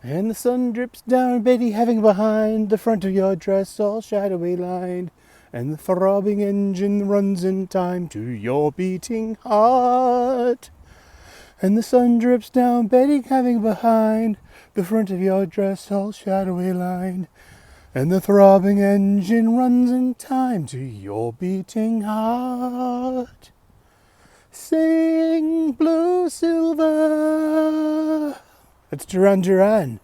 And the sun drips down, Betty, having behind the front of your dress all shadowy lined. And the throbbing engine runs in time to your beating heart. And the sun drips down, Betty, having behind the front of your dress all shadowy lined. And the throbbing engine runs in time to your beating heart. Sing blue silver. That's Duran Duran.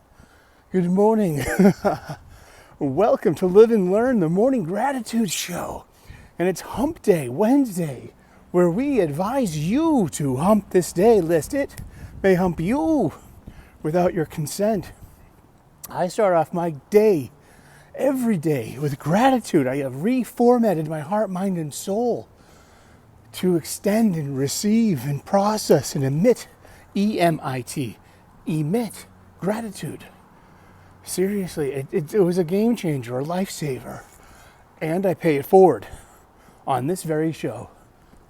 Good morning. Welcome to Live and Learn, the Morning Gratitude Show. And it's Hump Day, Wednesday, where we advise you to hump this day, lest it may hump you without your consent. I start off my day every day with gratitude. I have reformatted my heart, mind, and soul to extend and receive and process and emit, E-M-I-T, emit gratitude. Seriously, it was a game changer, a lifesaver. And I pay it forward on this very show,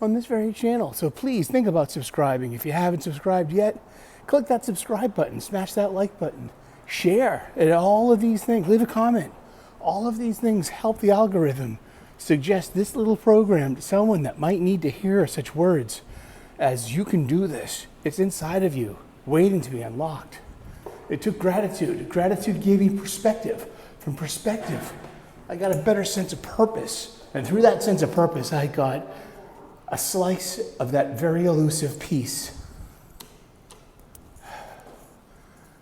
on this very channel. So please think about subscribing. If you haven't subscribed yet, click that subscribe button, smash that like button, share, and all of these things, leave a comment. All of these things help the algorithm suggest this little program to someone that might need to hear such words as "you can do this." It's inside of you, waiting to be unlocked. It took gratitude. Gratitude gave me perspective. From perspective, I got a better sense of purpose. And through that sense of purpose, I got a slice of that very elusive peace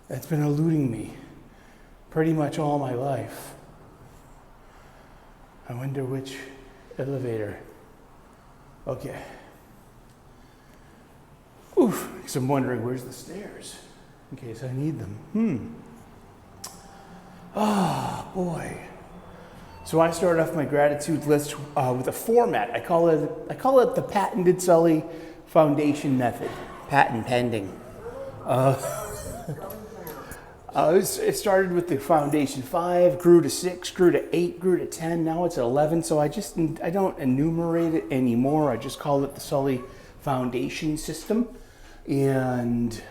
that's been eluding me pretty much all my life. I wonder which elevator. Okay. Oof, because I'm wondering where's the stairs in case I need them. Oh, boy. So I started off my gratitude list with a format. I call it the patented Sully Foundation method. Patent pending. It started with the foundation 5, grew to 6, grew to 8, grew to 10. Now it's 11. So I don't enumerate it anymore. I just call it the Sully Foundation system. And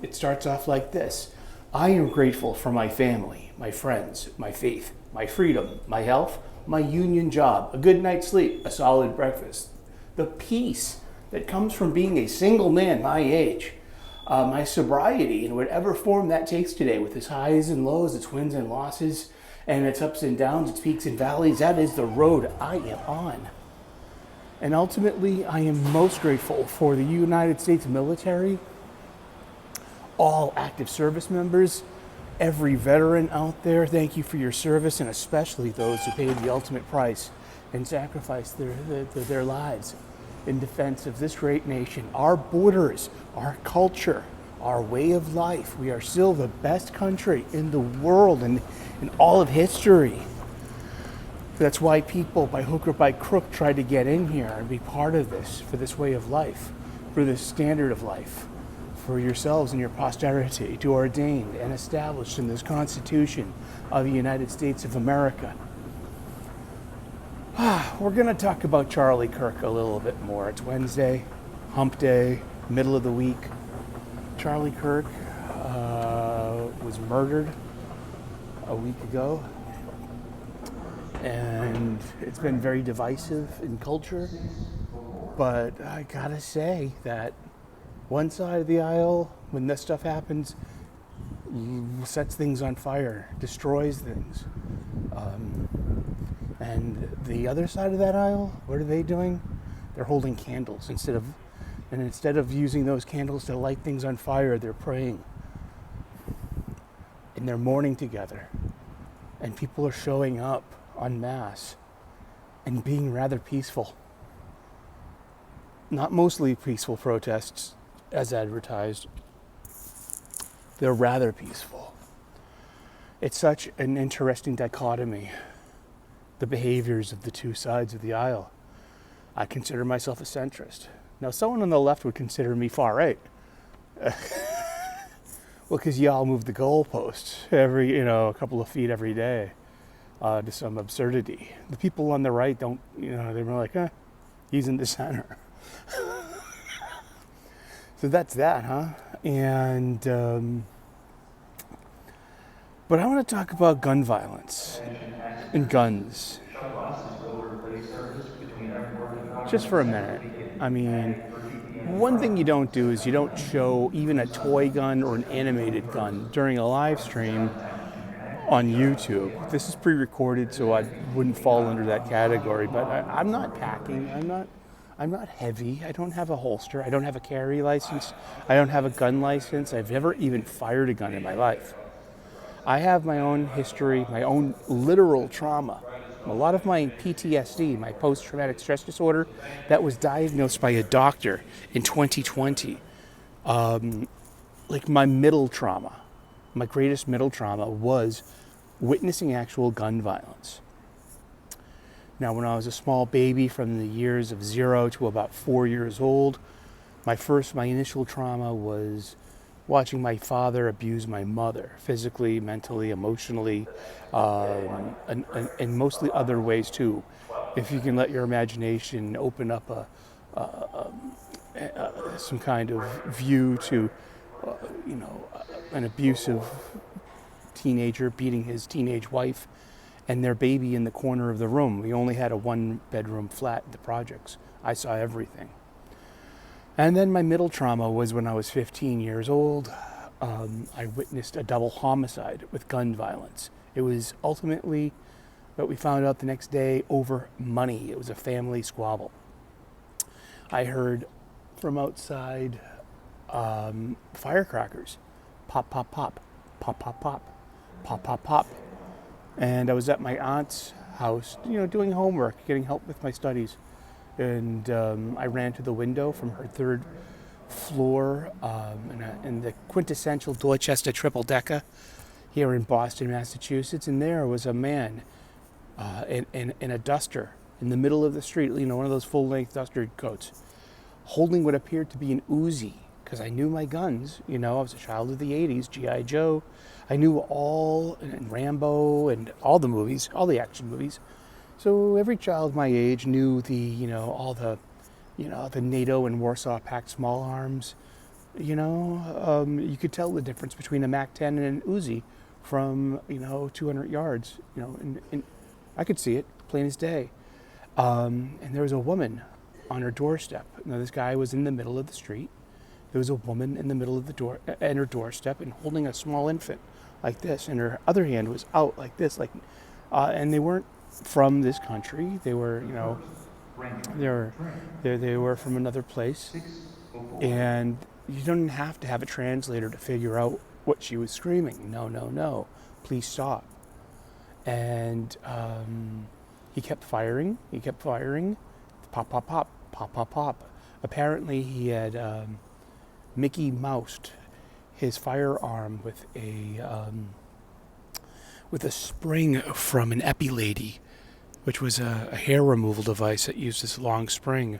it starts off like this. I am grateful for my family, my friends, my faith, my freedom, my health, my union job, a good night's sleep, a solid breakfast, the peace that comes from being a single man my age, my sobriety in whatever form that takes today, with its highs and lows, its wins and losses, and its ups and downs, its peaks and valleys. That is the road I am on. And ultimately, I am most grateful for the United States military, all active service members, every veteran out there. Thank you for your service, and especially those who paid the ultimate price and sacrificed their lives in defense of this great nation, our borders, our culture, our way of life. We are still the best country in the world and in all of history. That's why people, by hook or by crook, try to get in here and be part of this, for this way of life, for this standard of life, for yourselves and your posterity, to ordained and established in this Constitution of the United States of America. We're going to talk about Charlie Kirk a little bit more. It's Wednesday, hump day, middle of the week. Charlie Kirk was murdered a week ago. And it's been very divisive in culture. But I gotta say that one side of the aisle, when this stuff happens, sets things on fire, destroys things. And the other side of that aisle, what are they doing? They're holding candles instead of using those candles to light things on fire, they're praying. And they're mourning together. And people are showing up en masse and being rather peaceful. Not mostly peaceful protests as advertised. They're rather peaceful. It's such an interesting dichotomy, the behaviors of the two sides of the aisle. I consider myself a centrist. Now, someone on the left would consider me far right. Well, because y'all move the goalposts a couple of feet every day to some absurdity. The people on the right don't, they're more like, he's in the center. So that's that, huh? And But I want to talk about gun violence and guns just for a minute. I mean, one thing you don't do is you don't show even a toy gun or an animated gun during a live stream on YouTube. This is pre-recorded, so I wouldn't fall under that category. But I'm not packing. I'm not heavy. I don't have a holster. I don't have a carry license. I don't have a gun license. I've never even fired a gun in my life. I have my own history, my own literal trauma. A lot of my PTSD, my post-traumatic stress disorder, that was diagnosed by a doctor in 2020. Like my middle trauma, my greatest middle trauma was witnessing actual gun violence. Now, when I was a small baby from the years of 0 to about 4 years old, my initial trauma was watching my father abuse my mother physically, mentally, emotionally, and mostly other ways too. If you can let your imagination open up some kind of view to, an abusive teenager beating his teenage wife and their baby in the corner of the room. We only had a 1-bedroom flat in the projects. I saw everything. And then my middle trauma was when I was 15 years old. I witnessed a double homicide with gun violence. It was ultimately, what we found out the next day, over money. It was a family squabble. I heard from outside firecrackers. Pop, pop, pop. Pop, pop, pop. Pop, pop, pop. And I was at my aunt's house, doing homework, getting help with my studies. And I ran to the window from her 3rd floor in the quintessential Dorchester triple-decker here in Boston, Massachusetts. And there was a man in a duster in the middle of the street, one of those full-length duster coats, holding what appeared to be an Uzi, because I knew my guns. I was a child of the 80s, G.I. Joe. I knew all, and Rambo, and all the movies, all the action movies. So every child my age knew all the NATO and Warsaw Pact small arms. You could tell the difference between a MAC-10 and an Uzi from 200 yards. And I could see it plain as day. And there was a woman on her doorstep. Now this guy was in the middle of the street. There was a woman in the middle of the door at her doorstep and holding a small infant like this, and her other hand was out like this, and they weren't from this country. They were, they were from another place, and you don't have to have a translator to figure out what she was screaming. No, please stop. And he kept firing. Pop, pop, pop, pop, pop, pop. Apparently, he had Mickey Moused his firearm with a spring from an Epilady, which was a hair removal device that used this long spring,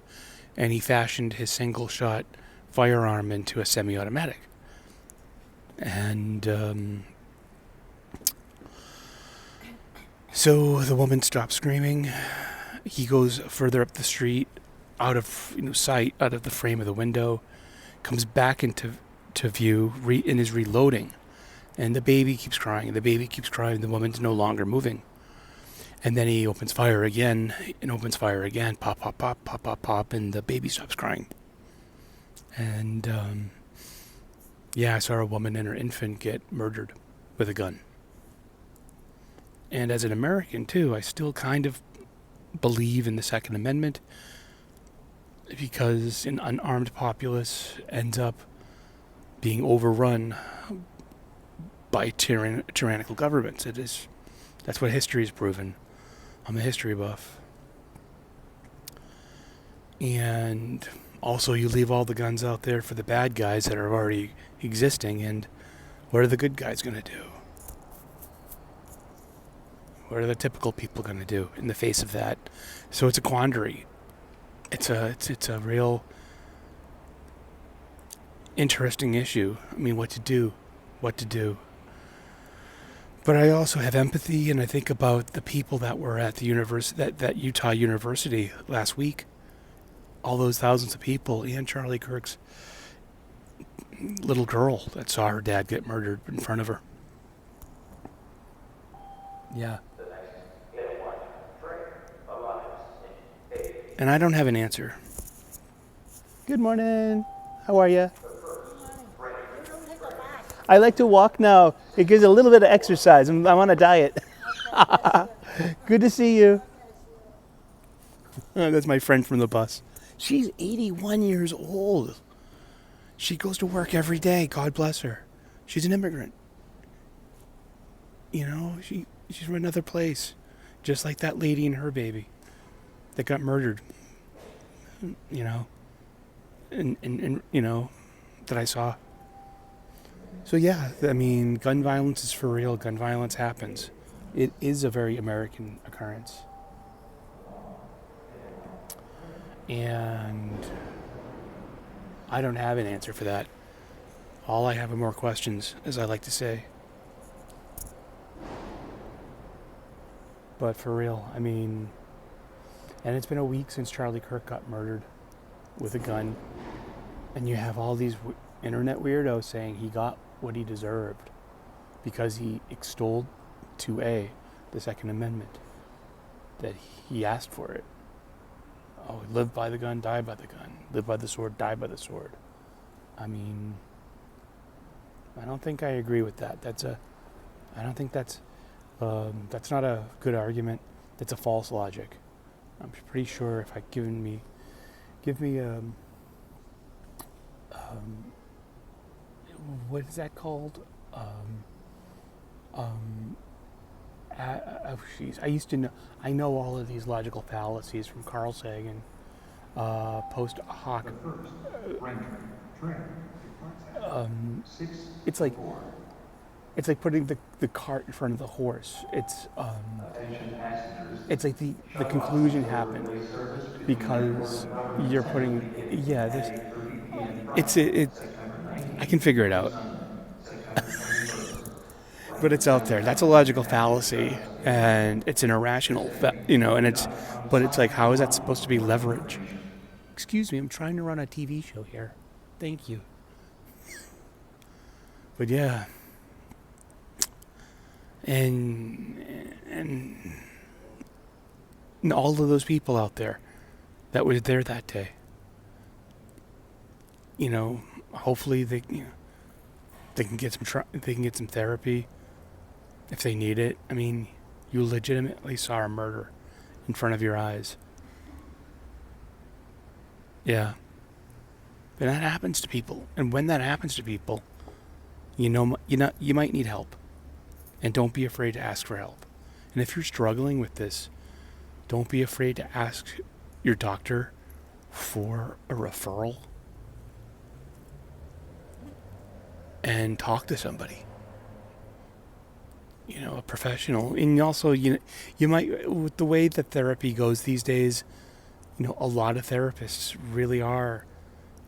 and he fashioned his single-shot firearm into a semi-automatic. And so the woman stopped screaming. He goes further up the street, out of sight, out of the frame of the window, comes back into view and is reloading. And the baby keeps crying, the woman's no longer moving. And then he opens fire again, pop, pop, pop, pop, pop, pop, and the baby stops crying. And I saw a woman and her infant get murdered with a gun. And as an American, too, I still kind of believe in the Second Amendment, because an unarmed populace ends up being overrun by tyrannical governments. That's what history has proven. I'm a history buff. And also, you leave all the guns out there for the bad guys that are already existing, and what are the good guys going to do? What are the typical people going to do in the face of that? So it's a quandary. It's a real interesting issue. I mean, what to do. But I also have empathy, and I think about the people that were at the that Utah University last week. All those thousands of people, and Charlie Kirk's little girl that saw her dad get murdered in front of her. Yeah. And I don't have an answer. Good morning. How are you? I like to walk now. It gives a little bit of exercise. I'm on a diet. Good to see you. Oh, that's my friend from the bus. She's 81 years old. She goes to work every day. God bless her. She's an immigrant. You know, she's from another place. Just like that lady and her baby that got murdered. You know. And you know, that I saw. So yeah, I mean, gun violence is for real. Gun violence happens. It is a very American occurrence. And I don't have an answer for that. All I have are more questions, as I like to say. But for real, I mean, and it's been a week since Charlie Kirk got murdered with a gun. And you have all these internet weirdos saying he got what he deserved because he extolled 2A, the Second Amendment, that he asked for it. Oh, live by the gun, die by the gun. Live by the sword, die by the sword. I mean, I don't think I agree with that. I don't think that's not a good argument. That's a false logic. I'm pretty sure if I give me what is that called? I used to know. I know all of these logical fallacies from Carl Sagan. Post hoc. It's like putting the cart in front of the horse. It's like the conclusion happened because you're putting I can figure it out. But it's out there. That's a logical fallacy, and it's an irrational, and it's like, how is that supposed to be leverage? Excuse me, I'm trying to run a TV show here. Thank you. But yeah, and all of those people out there that were there that day, hopefully they can get some therapy if they need it. I mean, you legitimately saw a murder in front of your eyes. Yeah. And that happens to people. And when that happens to people, you might need help. And don't be afraid to ask for help. And if you're struggling with this, don't be afraid to ask your doctor for a referral and talk to somebody. A professional. And also, you might, with the way that therapy goes these days, a lot of therapists really are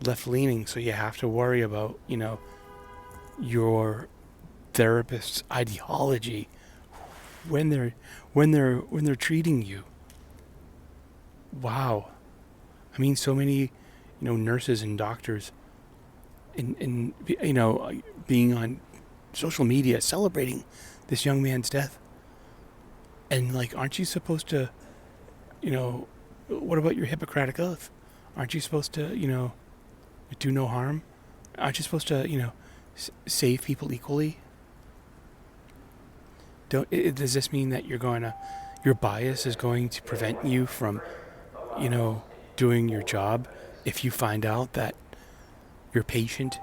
left-leaning, so you have to worry about, your therapist's ideology when they're treating you. Wow. I mean, so many, nurses and doctors in being on social media celebrating this young man's death. And aren't you supposed to, what about your Hippocratic oath? Aren't you supposed to, do no harm? Aren't you supposed to, save people equally? Does this mean that your bias is going to prevent you from, doing your job if you find out that your patient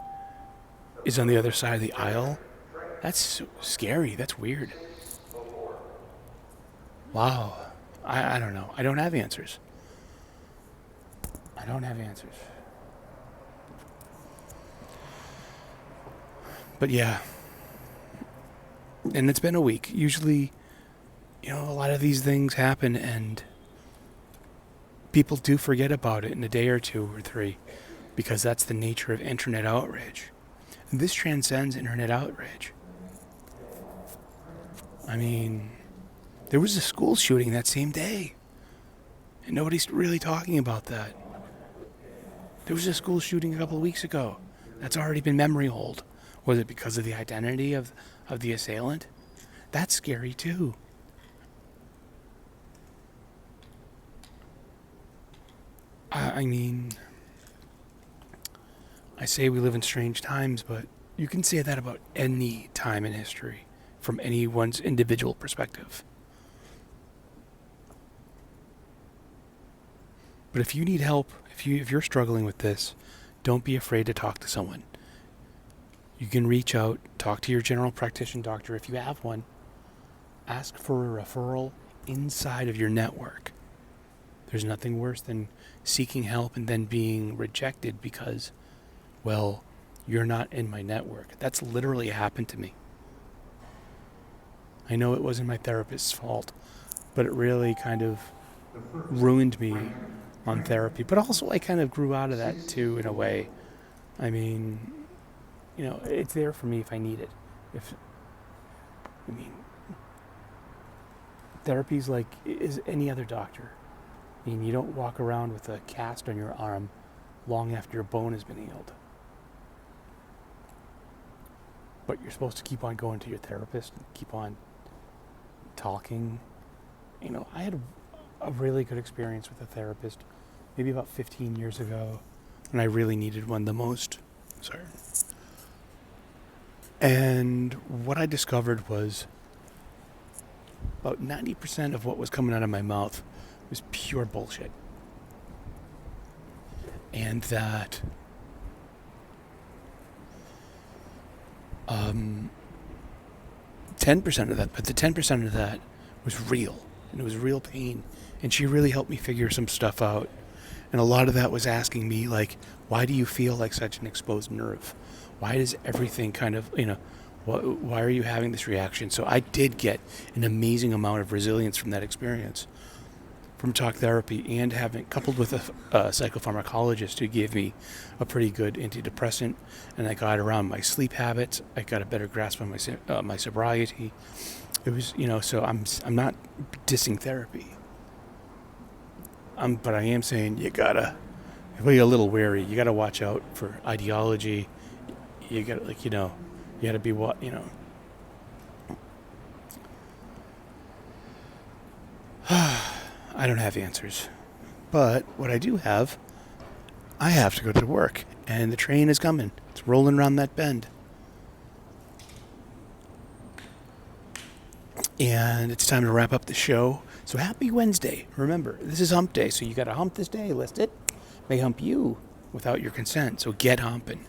is on the other side of the aisle? That's so scary. That's weird. Wow. I don't know. I don't have answers. But yeah. And it's been a week. Usually, a lot of these things happen and people do forget about it in a day or two or three because that's the nature of internet outrage. And this transcends internet outrage. I mean, there was a school shooting that same day. And nobody's really talking about that. There was a school shooting a couple of weeks ago. That's already been memory hold. Was it because of the identity of the assailant? That's scary too. I mean, I say we live in strange times, but you can say that about any time in history from anyone's individual perspective. But if you need help, if you're struggling with this, don't be afraid to talk to someone. You can reach out, talk to your general practitioner doctor if you have one. Ask for a referral inside of your network. There's nothing worse than seeking help and then being rejected because, well, you're not in my network. That's literally happened to me. I know it wasn't my therapist's fault, but it really kind of ruined me on therapy. But also I kind of grew out of that too in a way. I mean, it's there for me if I need it. Therapy's like is any other doctor. I mean, you don't walk around with a cast on your arm long after your bone has been healed. But you're supposed to keep on going to your therapist and keep on talking. I had a really good experience with a therapist maybe about 15 years ago, and I really needed one the most. Sorry. And what I discovered was about 90% of what was coming out of my mouth was pure bullshit. And that 10% of that, but the 10% of that was real, and it was real pain. And she really helped me figure some stuff out. And a lot of that was asking me, like, why do you feel like such an exposed nerve? Why does everything kind of, why are you having this reaction? So I did get an amazing amount of resilience from that experience, from talk therapy, and having coupled with a psychopharmacologist who gave me a pretty good antidepressant, and I got around my sleep habits. I got a better grasp on my sobriety. It was, so I'm not dissing therapy. But I am saying you gotta be a little wary. You gotta watch out for ideology. You gotta you gotta be what I don't have answers, but what I do have, I have to go to work, and the train is coming. It's rolling around that bend, and it's time to wrap up the show. So happy Wednesday. Remember, this is hump day, so you got to hump this day, lest it may hump you without your consent. So get humping.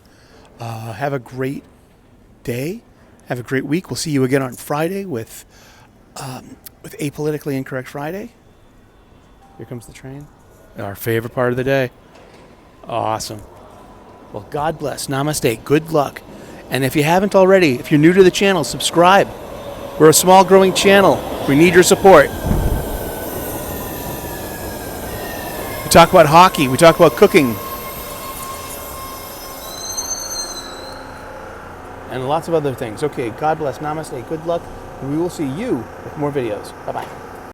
Have a great day. Have a great week. We'll see you again on Friday with Apolitically Incorrect Friday. Here comes the train. Our favorite part of the day. Awesome. Well, God bless. Namaste. Good luck. And if you haven't already, if you're new to the channel, subscribe. We're a small growing channel. We need your support. We talk about hockey. We talk about cooking. And lots of other things. Okay, God bless. Namaste. Good luck. And we will see you with more videos. Bye-bye.